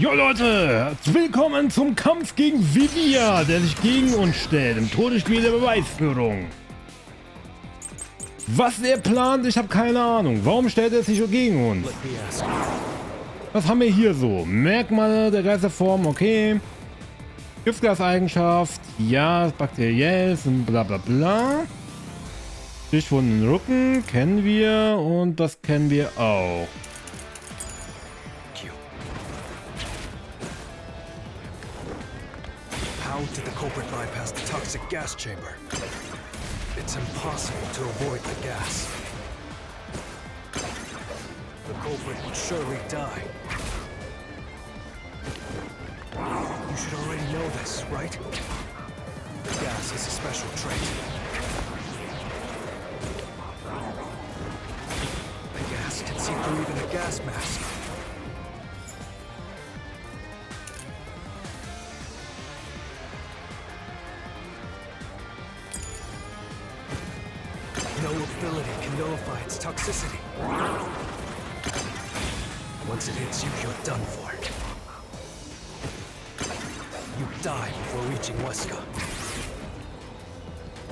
Jo Leute, willkommen zum Kampf gegen Vielen, der sich gegen uns stellt im Todesspiel der Beweisführung. Was er plant, ich habe keine Ahnung. Warum stellt er sich so gegen uns? Was haben wir hier so? Merkmale der Geisterform, okay. Giftgaseigenschaft, ja, bakteriell und bla bla bla. Stichwunden im Rücken kennen wir und das kennen wir auch. How did the culprit bypass the toxic gas chamber? It's impossible to avoid the gas. The culprit would surely die. You should already know this, right? The gas is a special trait. The gas can see through even a gas mask. No ability can nullify its toxicity. Once it hits you, you're done for. You die before reaching Weska.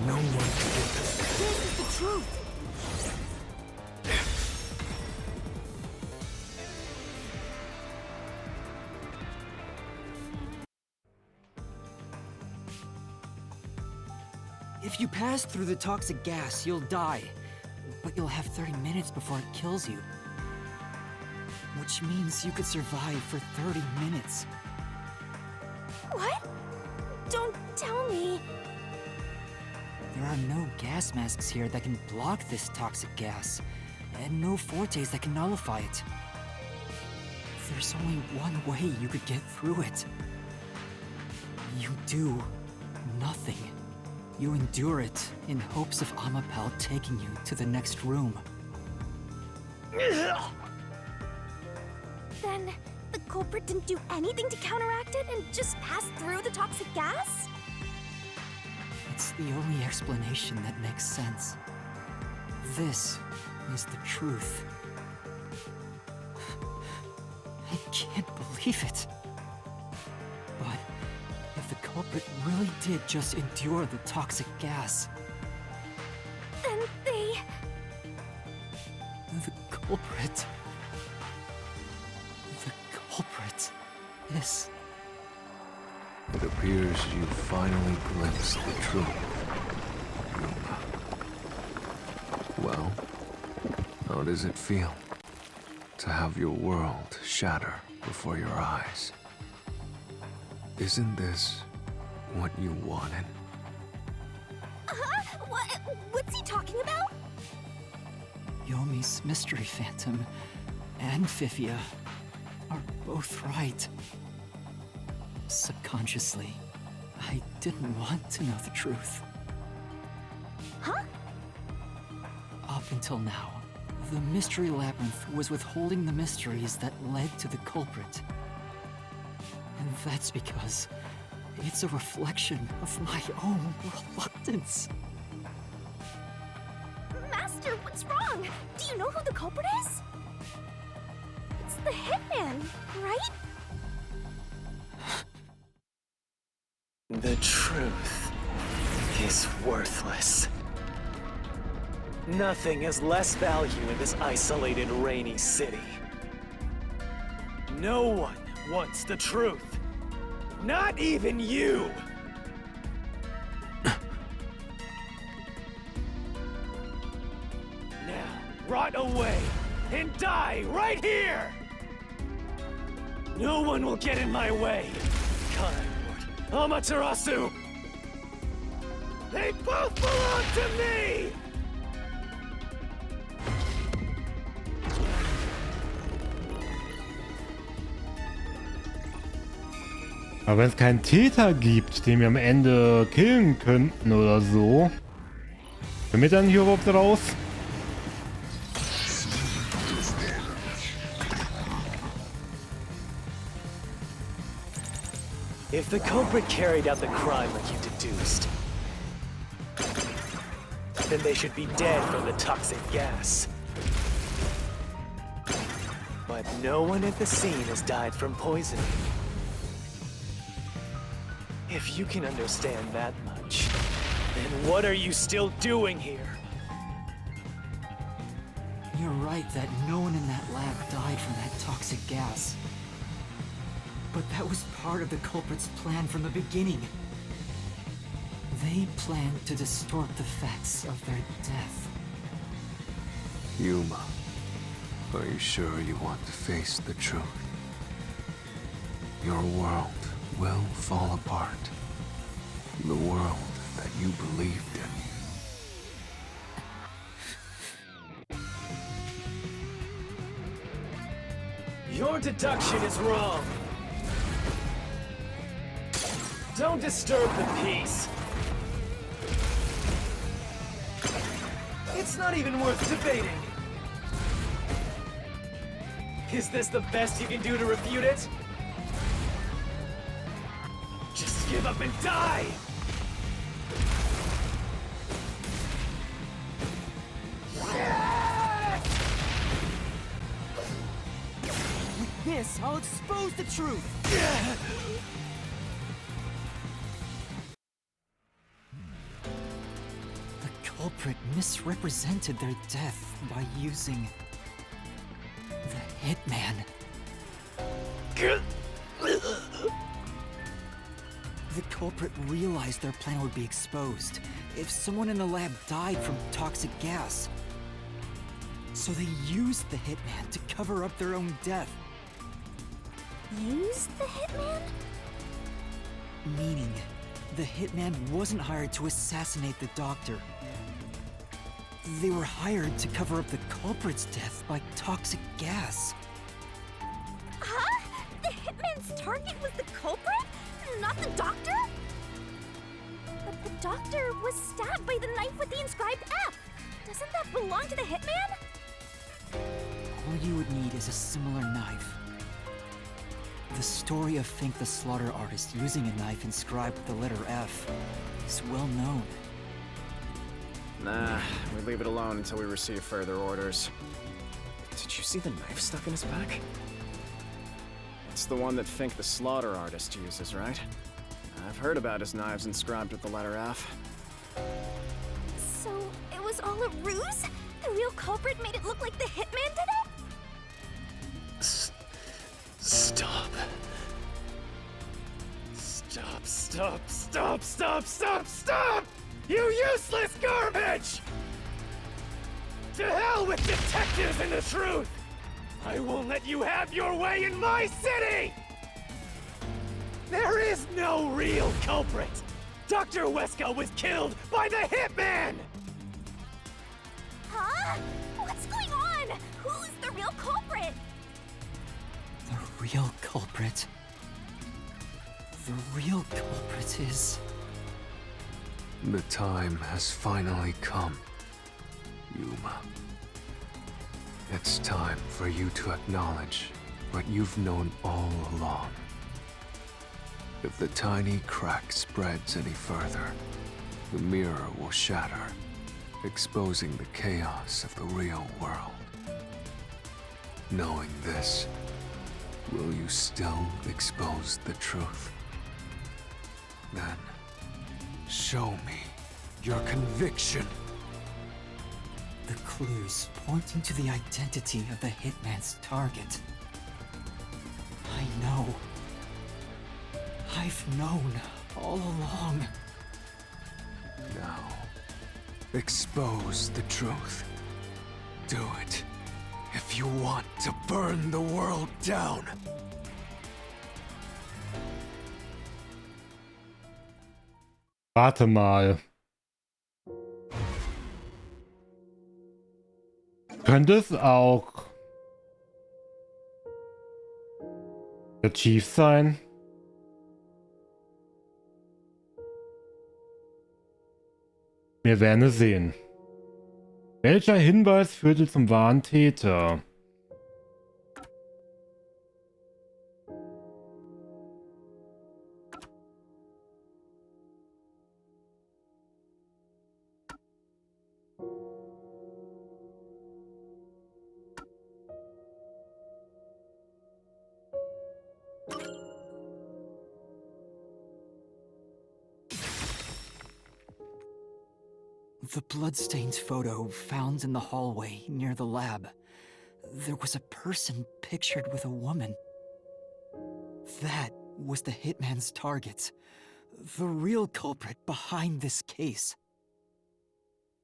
No one can get this. This is the truth. If you pass through the toxic gas, you'll die. But you'll have 30 minutes before it kills you. Which means you could survive for 30 minutes. What? Don't tell me. There are no gas masks here that can block this toxic gas, and no fortes that can nullify it. There's only one way you could get through it. You do nothing. You endure it in hopes of Amapel taking you to the next room. Then the culprit didn't do anything to counteract it and just passed through the toxic gas? It's the only explanation that makes sense. This is the truth. I can't believe it. But if the culprit really did just endure the toxic gas, Then they... the culprit is... It appears you finally glimpsed the truth. Well, how does it feel to have your world shatter before your eyes? Isn't this what you wanted? What's he talking about? Yomi's mystery phantom and Fifia are both right. Subconsciously, I didn't want to know the truth. Huh? Up until now, the Mystery Labyrinth was withholding the mysteries that led to the culprit. And that's because it's a reflection of my own reluctance. Master, what's wrong? Do you know who the culprit is? It's the hitman, right? The truth is worthless. Nothing has less value in this isolated, rainy city. No one wants the truth. Not even you! Now, rot away and die right here! No one will get in my way. Kanai-Bezirk, Amaterasu! They both belong to me! Aber wenn es keinen Täter gibt, den wir am Ende killen könnten oder so, können wir dann hier überhaupt raus? If the culprit carried out the crime like you deduced, then they should be dead from the toxic gas. But no one at the scene has died from poisoning. If you can understand that much, then what are you still doing here? You're right that no one in that lab died from that toxic gas. But that was part of the culprit's plan from the beginning. They planned to distort the facts of their death. Yuma, are you sure you want to face the truth? Your world will fall apart. The world that you believed in. Your deduction is wrong. Don't disturb the peace. It's not even worth debating. Is this the best you can do to refute it? Just give up and die! With this, I'll expose the truth! The culprit misrepresented their death by using the hitman. The culprit realized their plan would be exposed if someone in the lab died from toxic gas. So they used the hitman to cover up their own death. Use the hitman? Meaning, the hitman wasn't hired to assassinate the doctor. They were hired to cover up the culprit's death by toxic gas. Huh? The hitman's target was the culprit? Not the doctor? But the doctor was stabbed by the knife with the inscribed F. Doesn't that belong to the hitman? All you would need is a similar knife. The story of Fink the slaughter artist using a knife inscribed with the letter F is well known. Nah, we leave it alone until we receive further orders. Did you see the knife stuck in his back? It's the one that Fink the slaughter artist uses, right? I've heard about his knives inscribed with the letter F. So it was all a ruse? The real culprit made it look like the hitman did it? Stop. Stop, stop, stop, stop, stop, stop! You useless garbage! To hell with detectives and the truth! I won't let you have your way in my city! There is no real culprit! Dr. Weska was killed by the hitman! Huh? What's going on? Who's the real culprit? The real culprit. The real culprit is... The time has finally come, Yuma. It's time for you to acknowledge what you've known all along. If the tiny crack spreads any further, the mirror will shatter, exposing the chaos of the real world. Knowing this, will you still expose the truth? Then, show me your conviction. The clues pointing to the identity of the hitman's target. I know. I've known all along. Now, expose the truth. Do it, if you want to burn the world down. Warte mal. Könnte es auch der Chief sein? Wir werden es sehen. Welcher Hinweis führte zum wahren Täter? The bloodstained photo found in the hallway near the lab. There was a person pictured with a woman. That was the hitman's target. The real culprit behind this case.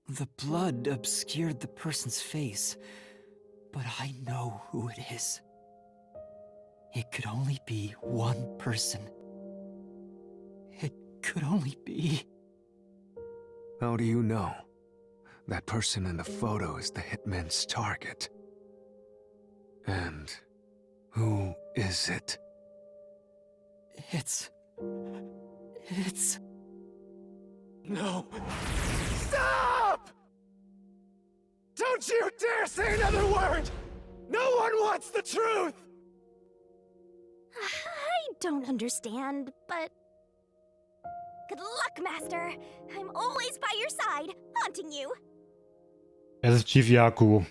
The blood obscured the person's face, but I know who it is. It could only be one person. It could only be... How do you know? That person in the photo is the hitman's target. And who is it? It's... No. Stop! Don't you dare say another word! No one wants the truth! I don't understand, but... Good luck, Master! I'm always by your side, haunting you! Es ist Chief Yaku.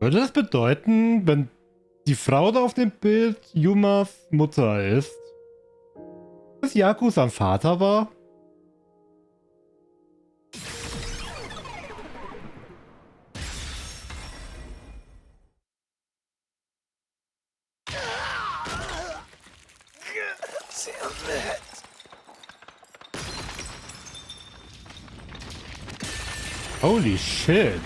Würde das bedeuten, wenn die Frau da auf dem Bild Yumas Mutter ist, dass Yaku sein Vater war? Holy shit.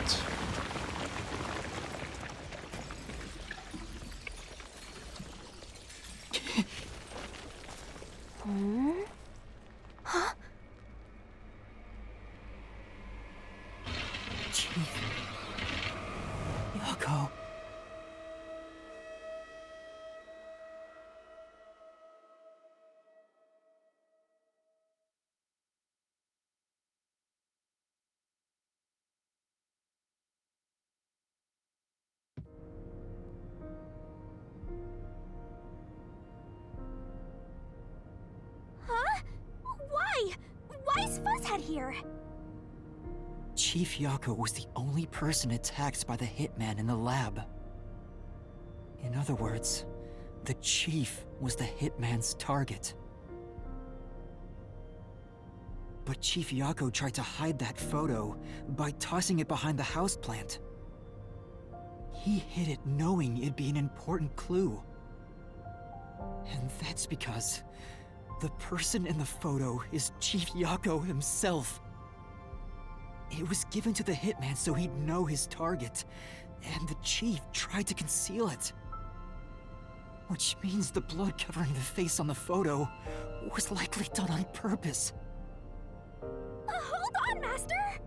Chief... Yako... Why is Fuzzhead here? Chief Yako was the only person attacked by the hitman in the lab. In other words, the chief was the hitman's target. But Chief Yako tried to hide that photo by tossing it behind the houseplant. He hid it knowing it'd be an important clue. And that's because the person in the photo is Chief Yako himself. It was given to the hitman so he'd know his target, and the chief tried to conceal it. Which means the blood covering the face on the photo was likely done on purpose. Hold on, Master!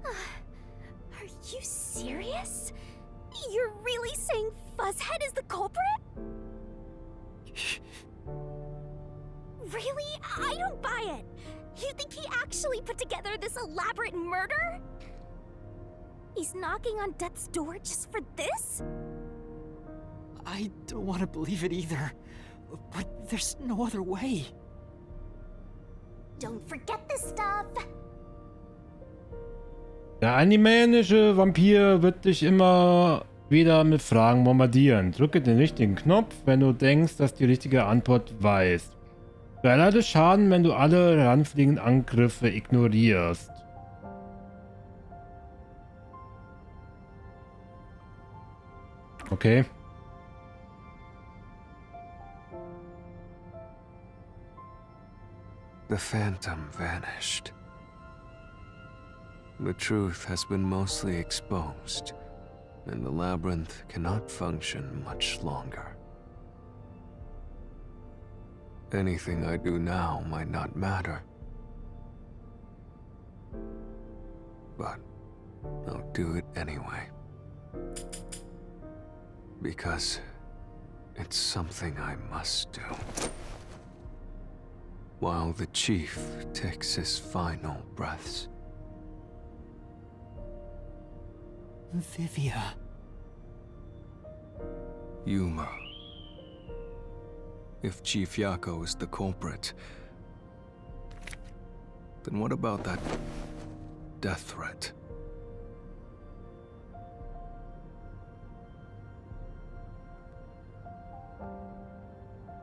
Are you serious? You're really saying Fuzzhead is the culprit? Really? I don't buy it. You think he actually put together this elaborate murder? He's knocking on death's door just for this? I don't want to believe it either, but there's no other way. Don't forget this stuff. Der animänische Vampir wird dich immer wieder mit Fragen bombardieren. Drücke den richtigen Knopf, wenn du denkst, dass die richtige Antwort weißt. Du erleidest Schaden, wenn du alle heranfliegenden Angriffe ignorierst. Okay. The phantom vanished. The truth has been mostly exposed, and the labyrinth cannot function much longer. Anything I do now might not matter, but I'll do it anyway. Because it's something I must do. While the chief takes his final breaths. Vivia. Yuma. If Chief Yako is the culprit, then what about that death threat?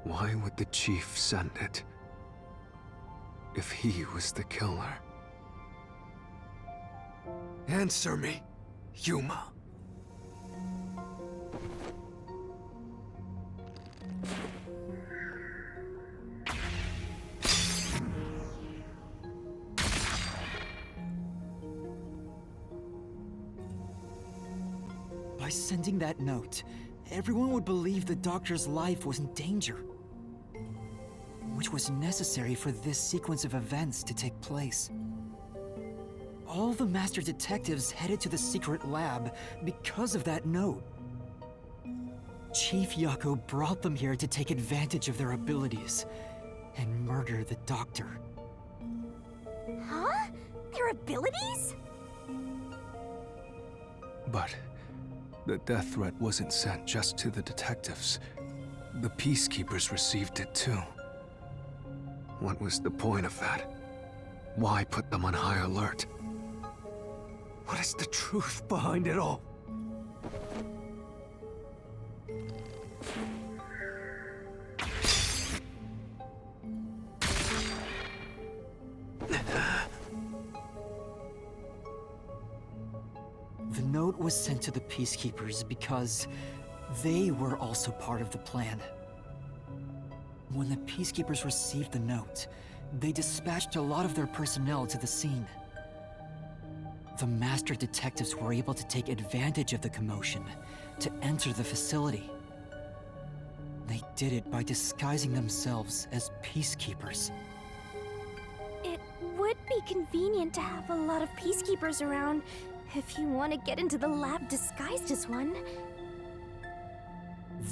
Why would the chief send it if he was the killer? Answer me, Yuma. By sending that note, everyone would believe the doctor's life was in danger, which was necessary for this sequence of events to take place. All the master detectives headed to the secret lab because of that note. Chief Yako brought them here to take advantage of their abilities and murder the doctor. Huh? Their abilities? But the death threat wasn't sent just to the detectives. The peacekeepers received it too. What was the point of that? Why put them on high alert? What is the truth behind it all? The note was sent to the peacekeepers because they were also part of the plan. When the peacekeepers received the note, they dispatched a lot of their personnel to the scene. The master detectives were able to take advantage of the commotion to enter the facility. They did it by disguising themselves as peacekeepers. It would be convenient to have a lot of peacekeepers around if you want to get into the lab disguised as one.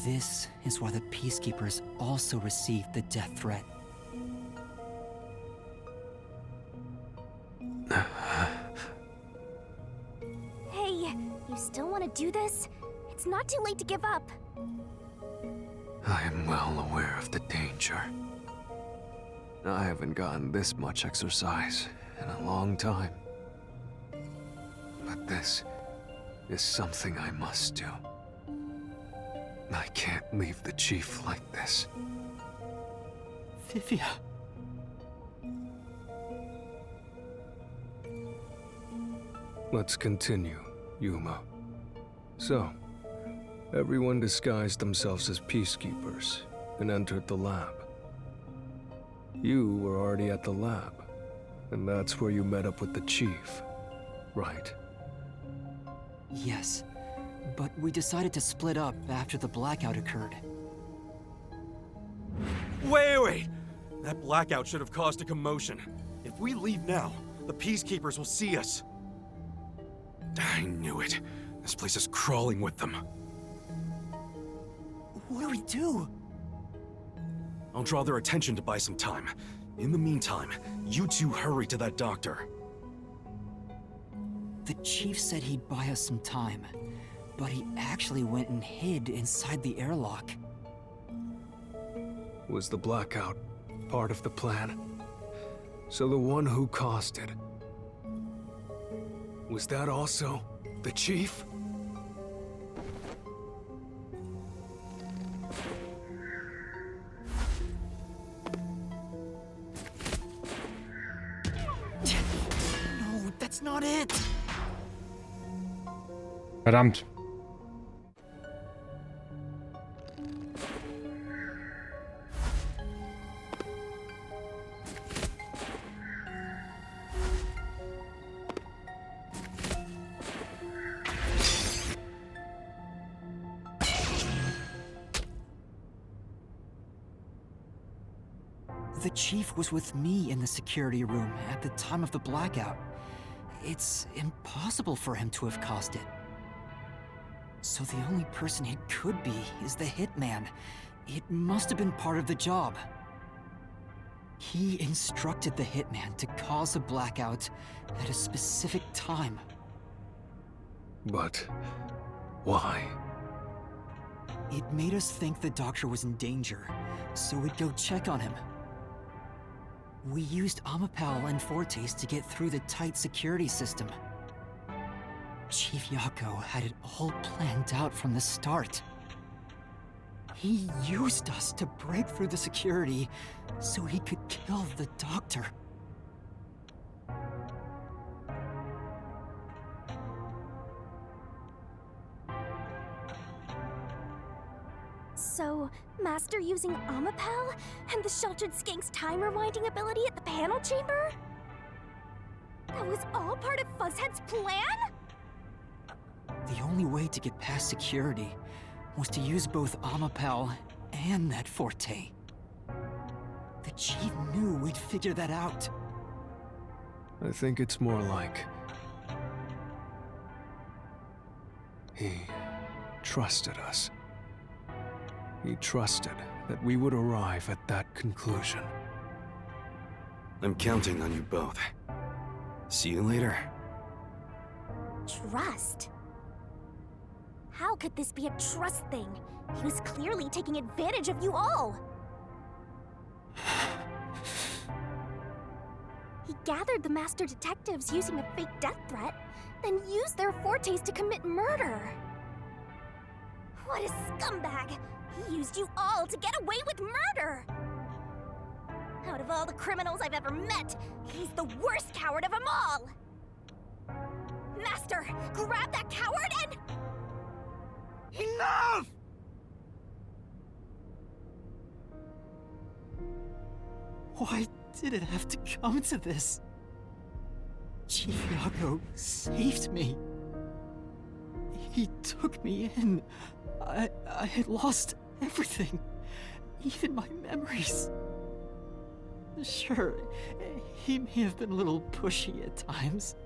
This is why the peacekeepers also received the death threat. Hey, you still want to do this? It's not too late to give up. I am well aware of the danger. I haven't gotten this much exercise in a long time. But this is something I must do. I can't leave the chief like this. Vivia. Let's continue, Yuma. So, everyone disguised themselves as peacekeepers and entered the lab. You were already at the lab, and that's where you met up with the chief, right? Yes, but we decided to split up after the blackout occurred. Wait! That blackout should have caused a commotion. If we leave now, the peacekeepers will see us. I knew it. This place is crawling with them. What do we do? I'll draw their attention to buy some time. In the meantime, you two hurry to that doctor. The chief said he'd buy us some time, but he actually went and hid inside the airlock. Was the blackout part of the plan? So the one who caused it, was that also the chief? No, that's not it! Verdammt. The chief was with me in the security room at the time of the blackout. It's impossible for him to have caused it. So the only person it could be is the hitman. It must have been part of the job. He instructed the hitman to cause a blackout at a specific time. But why? It made us think the doctor was in danger, so we'd go check on him. We used Amapal and Fortes to get through the tight security system. Chief Yako had it all planned out from the start. He used us to break through the security so he could kill the doctor. So, Master using Amapal and the sheltered skank's time rewinding ability at the panel chamber? That was all part of Fuzzhead's plan? The only way to get past security was to use both Amapal and that Forte. The chief knew we'd figure that out. I think it's more like... he trusted us. He trusted that we would arrive at that conclusion. I'm counting on you both. See you later. Trust? How could this be a trust thing? He was clearly taking advantage of you all. He gathered the master detectives using a fake death threat, then used their fortes to commit murder. What a scumbag! He used you all to get away with murder! Out of all the criminals I've ever met, he's the worst coward of them all! Master, grab that coward and... Enough! Why did it have to come to this? Chief Yako saved me. He took me in. I had lost everything, even my memories. Sure, he may have been a little pushy at times,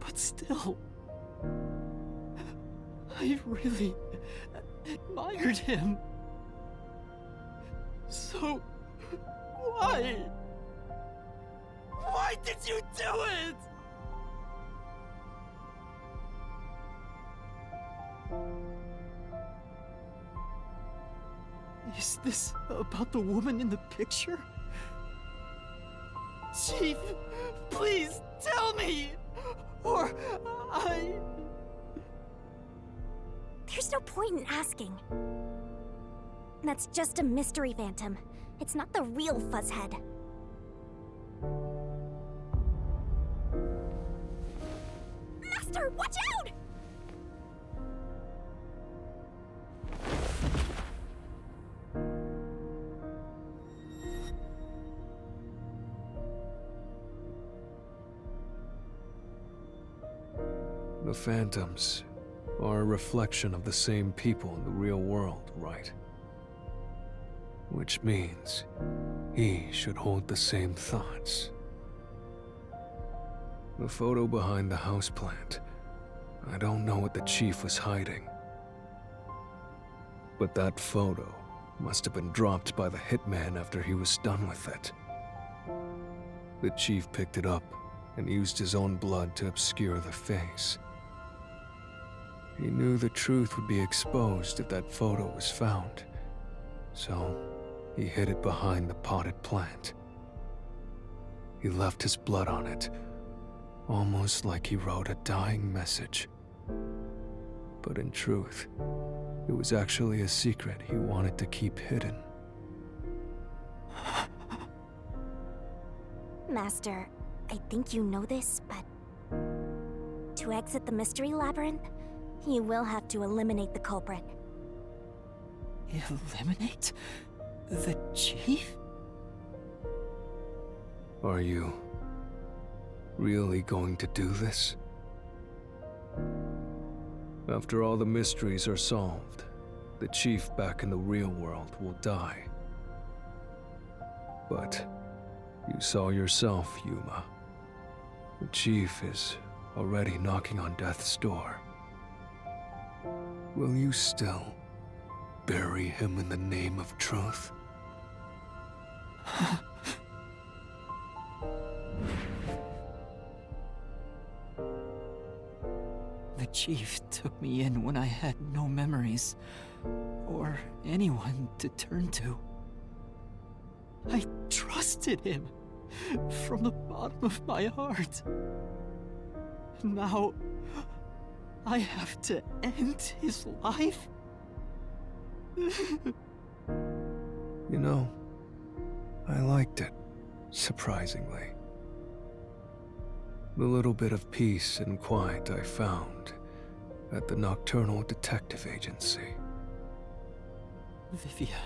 but still, I really admired him. So, why? Why did you do it? Is this about the woman in the picture? Chief, please tell me! Or There's no point in asking. That's just a mystery phantom. It's not the real Fuzzhead. Master, watch out! The phantoms are a reflection of the same people in the real world, right? Which means he should hold the same thoughts. The photo behind the houseplant, I don't know what the chief was hiding. But that photo must have been dropped by the hitman after he was done with it. The chief picked it up and used his own blood to obscure the face. He knew the truth would be exposed if that photo was found, so he hid it behind the potted plant. He left his blood on it, almost like he wrote a dying message. But in truth, it was actually a secret he wanted to keep hidden. Master, I think you know this, but... to exit the mystery labyrinth, you will have to eliminate the culprit. eliminate the chief? Are you really going to do this? After all the mysteries are solved, the chief back in the real world will die. But you saw yourself, Yuma. The chief is already knocking on death's door. Will you still bury him in the name of truth? The chief took me in when I had no memories. or anyone to turn to. I trusted him from the bottom of my heart. Now, I have to end his life? You know, I liked it, surprisingly. The little bit of peace and quiet I found at the Nocturnal Detective Agency. Vivia,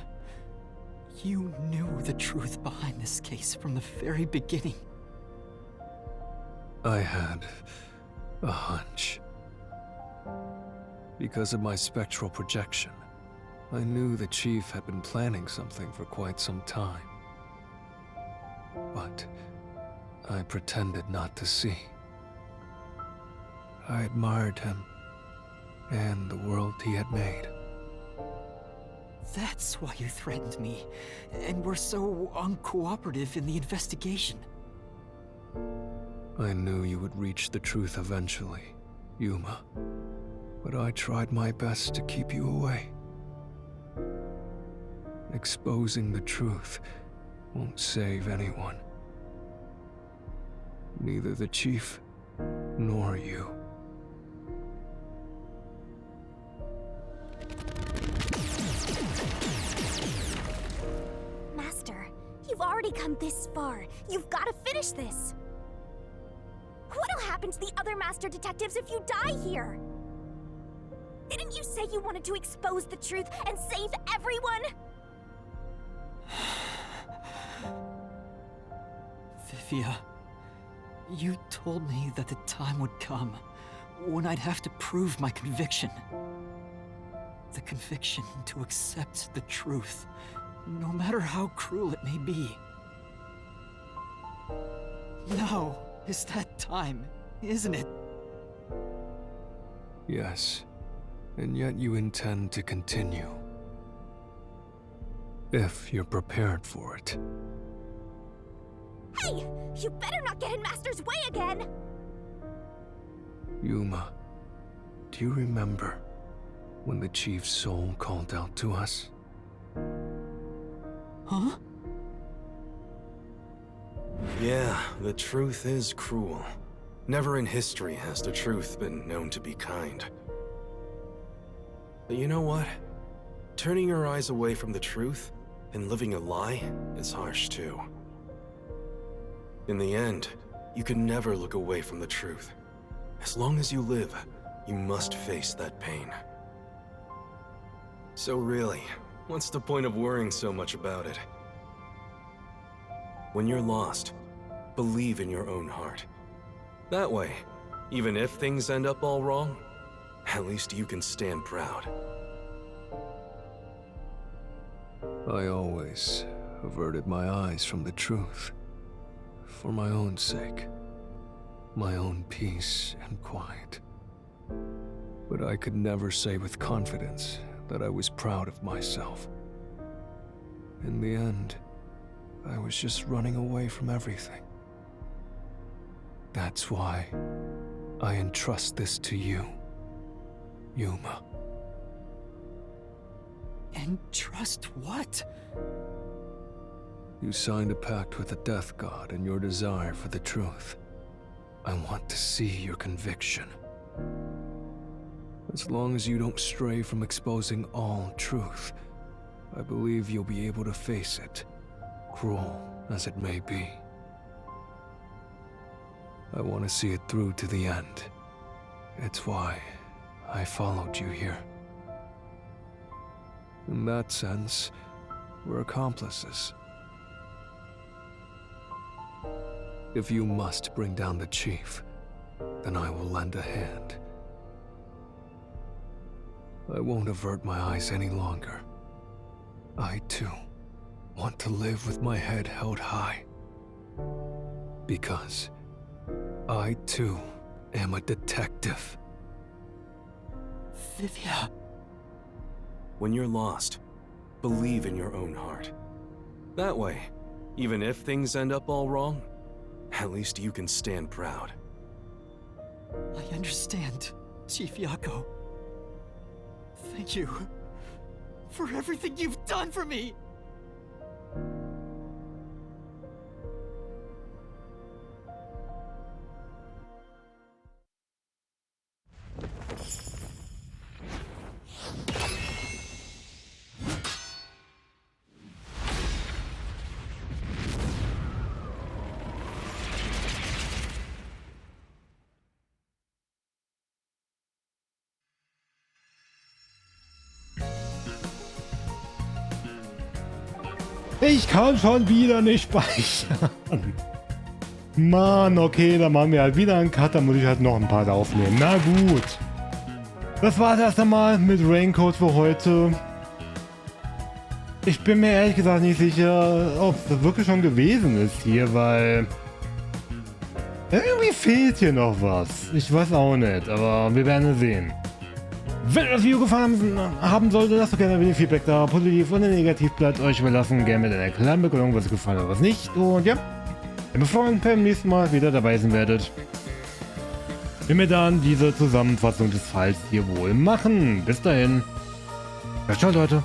you knew the truth behind this case from the very beginning. I had a hunch. Because of my spectral projection, I knew the chief had been planning something for quite some time. But I pretended not to see. I admired him and the world he had made. That's why you threatened me, and were so uncooperative in the investigation. I knew you would reach the truth eventually, Yuma. But I tried my best to keep you away. Exposing the truth won't save anyone. Neither the chief nor you. Master, you've already come this far. You've got to finish this. What'll happen to the other master detectives if you die here? Didn't you say you wanted to expose the truth and save everyone? Vivia, you told me that the time would come when I'd have to prove my conviction. The conviction to accept the truth, no matter how cruel it may be. Now is that time, isn't it? Yes, and yet you intend to continue. If you're prepared for it. Hey! You better not get in Master's way again! Yuma, do you remember when the chief's soul called out to us? Huh? Yeah, the truth is cruel. Never in history has the truth been known to be kind. But you know what? Turning your eyes away from the truth and living a lie is harsh too. In the end, you can never look away from the truth. As long as you live, you must face that pain. So really, what's the point of worrying so much about it? When you're lost, believe in your own heart. That way, even if things end up all wrong, at least you can stand proud. I always averted my eyes from the truth. For my own sake. My own peace and quiet. But I could never say with confidence that I was proud of myself. In the end, I was just running away from everything. That's why I entrust this to you, Yuma. And trust what? You signed a pact with the Death God in your desire for the truth. I want to see your conviction. As long as you don't stray from exposing all truth, I believe you'll be able to face it, cruel as it may be. I want to see it through to the end. It's why I followed you here. In that sense, we're accomplices. If you must bring down the chief, then I will lend a hand. I won't avert my eyes any longer. I, too, want to live with my head held high. Because I, too, am a detective. Vivia. When you're lost, believe in your own heart. That way, even if things end up all wrong, at least you can stand proud. I understand, Chief Yako. Thank you for everything you've done for me. Ich kann schon wieder nicht speichern. Mann, okay, dann machen wir halt wieder einen Cut, dann muss ich halt noch ein paar aufnehmen. Na gut. Das war's erst einmal mit Raincoat für heute. Ich bin mir ehrlich gesagt nicht sicher, ob es wirklich schon gewesen ist hier, weil irgendwie fehlt hier noch was. Ich weiß auch nicht, aber wir werden es sehen. Wenn euch das Video gefallen haben sollte, lasst doch gerne ein wenig Feedback da. Positiv oder negativ bleibt euch überlassen. Gerne mit einer kleinen Begründung, was euch gefallen hat, was nicht. Und ja, bevor ihr beim nächsten Mal wieder dabei sein werdet, wenn wir dann diese Zusammenfassung des Falls hier wohl machen. Bis dahin. Ja, ciao Leute.